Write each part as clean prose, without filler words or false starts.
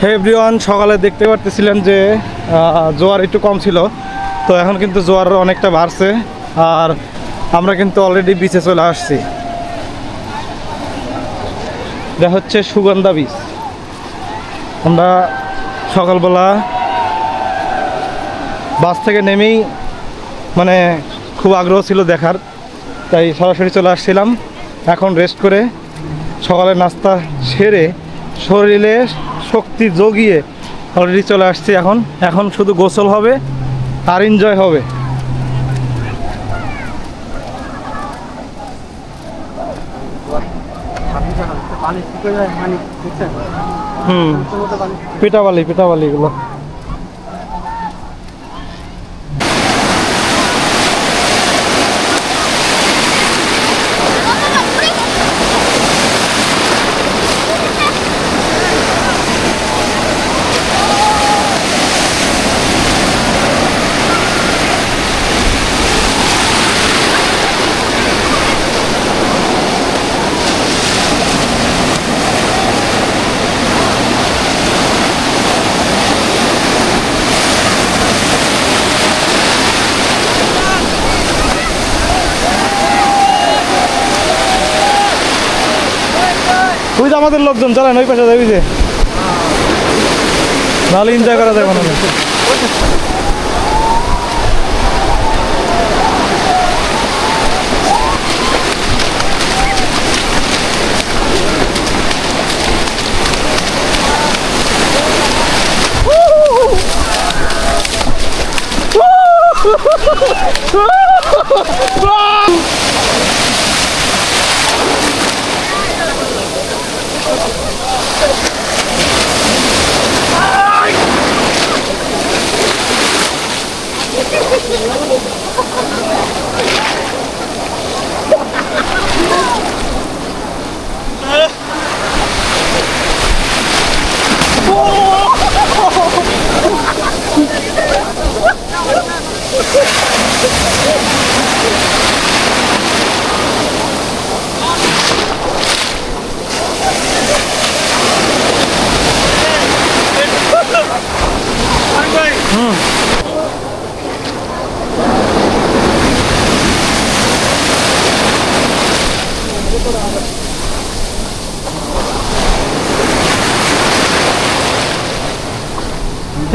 হে everyone, সকালে দেখতে পারতেছিলেন যে জোয়ার একটু কম ছিল, তো এখন কিন্তু জোয়ার অনেকটা বাড়ছে আর আমরা কিন্তু অলরেডি বিচে চলে আসছি। এটা হচ্ছে সুগন্ধা বিচ। আমরা সকালবেলা বাস থেকে নেমেই মানে খুব আগ্রহ ছিল দেখার, তাই সরাসরি চলে আসছিলাম। এখন রেস্ট করে সকালে নাস্তা সেরে শরীরে শক্তি জগিয়ে অলরেডি চলে আসছি। এখন শুধু গোসল হবে আর এনজয় হবে। পিঠাবালি এগুলো। ওই যে আমাদের লোকজন চালান ওই পাশে যাবি যে, ভালো এনজয় করা যাবে না।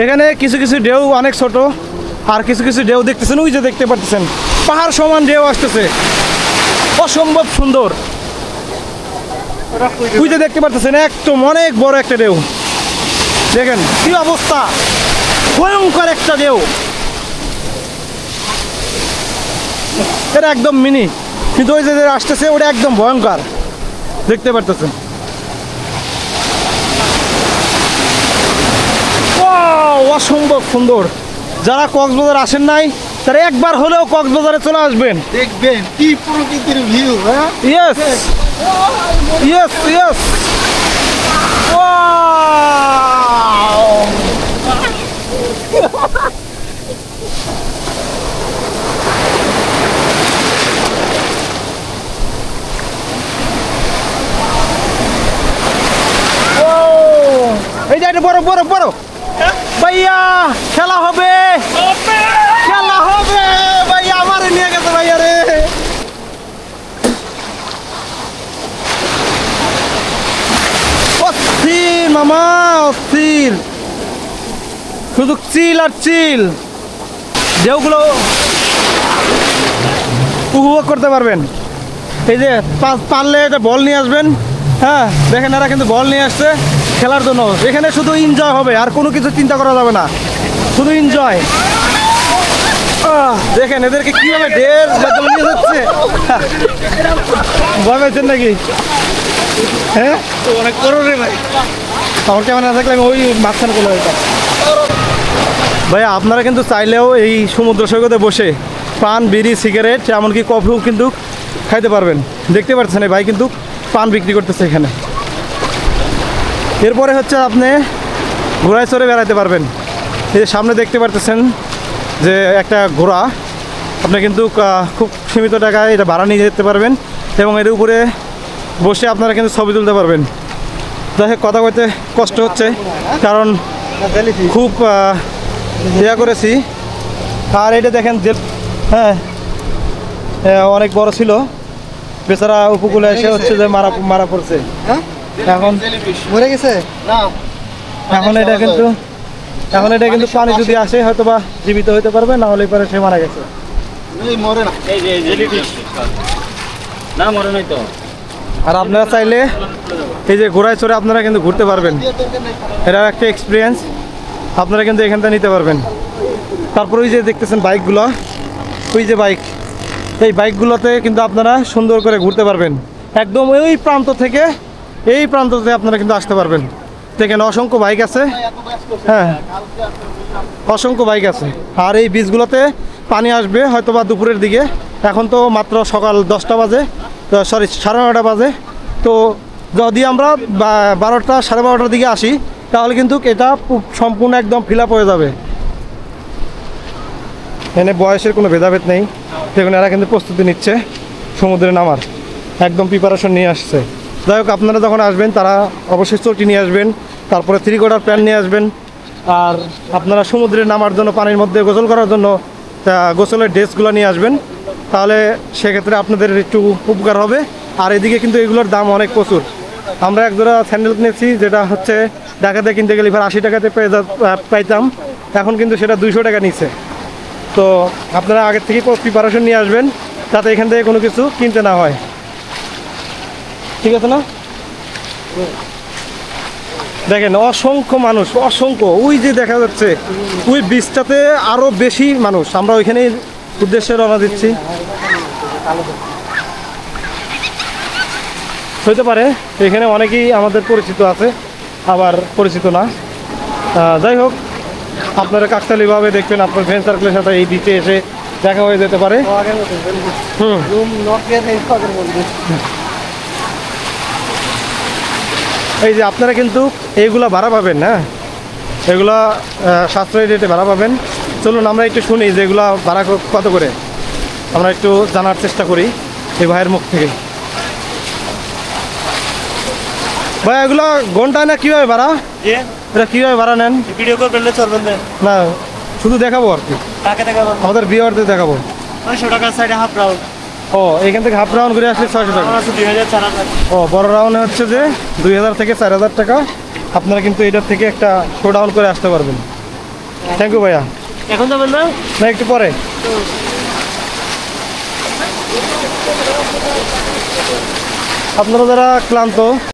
এখানে কিছু কিছু ঢেউ অনেক ছোট, আর কিছু কিছু ঢেউ দেখতেছেন ওই যে দেখতে পাচ্ছেন পাহাড় সমান ঢেউ আসতেছে, অসম্ভব সুন্দর। ওই যে দেখতে পাচ্ছেন একদম অনেক বড় একটা ঢেউ, দেখেন কি অবস্থা, ভয়ঙ্কর একটা ঢেউ। এটা একদম মিনি, কিন্তু ওই যে আসতেছে ওটা একদম ভয়ঙ্কর, দেখতে পারতেছেন। অসম্ভব সুন্দর। যারা কক্সবাজার আসেন নাই তারা একবার হলেও কক্সবাজারে চলে আসবেন, দেখবেন কি প্রকৃতির ভিউ। Yes yes yes. এই যে বড় বড় বড় ভাইয়া, খেলা হবে খেলা হবে ভাইয়া, আমারে নিয়ে গেছে ভাইয়া রে। অস্থির মামা, অস্থির, শুধু চিল আর চিল। ঢেউগুলো উপভোগ করতে পারবেন। এই যে পারলে এটা বল নিয়ে আসবেন। হ্যাঁ দেখেন এরা কিন্তু বল নিয়ে আসছে খেলার জন্য। এখানে শুধু এনজয় হবে, আর কোনো কিছু চিন্তা করা যাবে না, শুধু এনজয়। দেখেন এদেরকে কিভাবে ঢের নিয়ে যাচ্ছে, ভয় পাইছেন নাকি? হ্যাঁ অনেক করো রে ভাই, আমার ক্যামেরা থাকলে আমি ওই মাঝখানে চলে যেতাম। ভাইয়া আপনারা কিন্তু চাইলেও এই সমুদ্র সৈকতে বসে পান, বিড়ি, সিগারেট, এমনকি কফিও কিন্তু খাইতে পারবেন। দেখতে পাচ্ছেন এই ভাই কিন্তু পান বিক্রি করতেছে এখানে। এরপরে হচ্ছে আপনি ঘোড়ায় চড়ে বেড়াতে পারবেন। এই সামনে দেখতে পারতেছেন যে একটা ঘোড়া, আপনি কিন্তু খুব সীমিত টাকায় এটা ভাড়া নিয়ে যেতে পারবেন এবং এর উপরে বসে আপনারা কিন্তু ছবি তুলতে পারবেন। যাই হোক কথা বলতে কষ্ট হচ্ছে, কারণ খুব ইয়া করেছি। আর এটা দেখেন যে হ্যাঁ অনেক বড় ছিল, বেচারা উপকূলে এসে হচ্ছে যে মারা পড়ছে। হ্যাঁ এখন মরে গেছে না এখন এটা কিন্তু পানি যদি আসে হয়তো বা জীবিত হইতে পারবে, না হলে পরে সে মারা গেছে। এই মরে না এই যে জেলিফিশ না মরে নাই তো। আর আপনারা চাইলে এই যে ঘোড়ায় চড়ে আপনারা কিন্তু ঘুরতে পারবেন, এটা একটা এক্সপিরিয়েন্স আপনারা কিন্তু এখান থেকে নিতে পারবেন। তারপর ওই যে দেখতেছেন বাইকগুলো, ওই যে বাইক, এই বাইকগুলোতে কিন্তু আপনারা সুন্দর করে ঘুরতে পারবেন, একদম ওই প্রান্ত থেকে এই প্রান্ততে আপনারা কিন্তু আসতে পারবেন। দেখেন অসংখ্য বাইক আছে, হ্যাঁ অসংখ্য বাইক আছে। আর এই বীজগুলোতে পানি আসবে হয়তো বা দুপুরের দিকে, এখন তো মাত্র সকাল 10টা বাজে, সরি 9:30 বাজে। তো যদি আমরা 12টা 12:30টার দিকে আসি তাহলে কিন্তু এটা সম্পূর্ণ একদম ফিল আপ হয়ে যাবে। এখানে বয়সের কোনো ভেদাভেদ নেই। দেখুন এরা কিন্তু প্রস্তুতি নিচ্ছে সমুদ্রে নামার, একদম প্রিপারেশন নিয়ে আসছে। যাই হোক আপনারা যখন আসবেন তারা অবশ্যই চটি নিয়ে আসবেন, তারপরে 3/4 প্যান্ট নিয়ে আসবেন। আর আপনারা সমুদ্রে নামার জন্য পানির মধ্যে গোসল করার জন্য গোসলের ড্রেসগুলো নিয়ে আসবেন, তাহলে সেক্ষেত্রে আপনাদের একটু উপকার হবে। আর এদিকে কিন্তু এগুলোর দাম অনেক প্রচুর। আমরা এক জোড়া স্যান্ডেল কিনেছি, যেটা হচ্ছে ঢাকাতে কিনতে গেলে 80 টাকাতে পাইতাম, এখন কিন্তু সেটা 200 টাকা নিচ্ছে। তো আপনারা আগের থেকে প্রিপারেশন নিয়ে আসবেন, যাতে এখান থেকে কোনো কিছু কিনতে না হয়। ঠিক আছে না? দেখেন অসংখ্য মানুষ, অসংখ্য, ওই যে দেখা যাচ্ছে ওই বীজটাতে আরও বেশি মানুষ। আমরা ওইখানেই উদ্দেশ্যে রওনা দিচ্ছি। হইতে পারে এখানে অনেকেই আমাদের পরিচিত আছে, আবার পরিচিত না। যাই হোক আপনারা কাকতালীয়ভাবে দেখবেন, আপনার ফ্রেন্ড সার্কেলের সাথে এই বিচে এসে দেখা হয়ে যেতে পারে। এই যে আপনারা কিন্তু এইগুলা ভাড়া পাবেন, হ্যাঁ এগুলা সাশ্রয়ী রেটে ভাড়া পাবেন। চলুন আমরা একটু শুনি যে এগুলা ভাড়া কত করে, আমরা একটু জানার চেষ্টা করি এই ভাইয়ের মুখ থেকে। ভাই এগুলো ঘন্টায় না কীভাবে ভাড়া, এটা কীভাবে ভাড়া নেন? ভিডিও করবেন না চলবেন না শুধু দেখাবো আর কি, টাকা দেখাবেন আমাদের ভিউয়ারদের দেখাবো। 900 টাকা সাইডে হাফ রাউন্ড ও এখান থেকে হাফ রাউন্ড করে আসলে 600 টাকা। 2000 4000। ও বড় রাউন্ডে হচ্ছে যে 2000 থেকে 4000 টাকা। আপনারা কিন্তু এটার থেকে একটা শো ডাউন করে আসতে পারবেন। থ্যাংক ইউ ভাইয়া। এখন যাবেন না? না একটু পরে। আপনারা যারা ক্লান্ত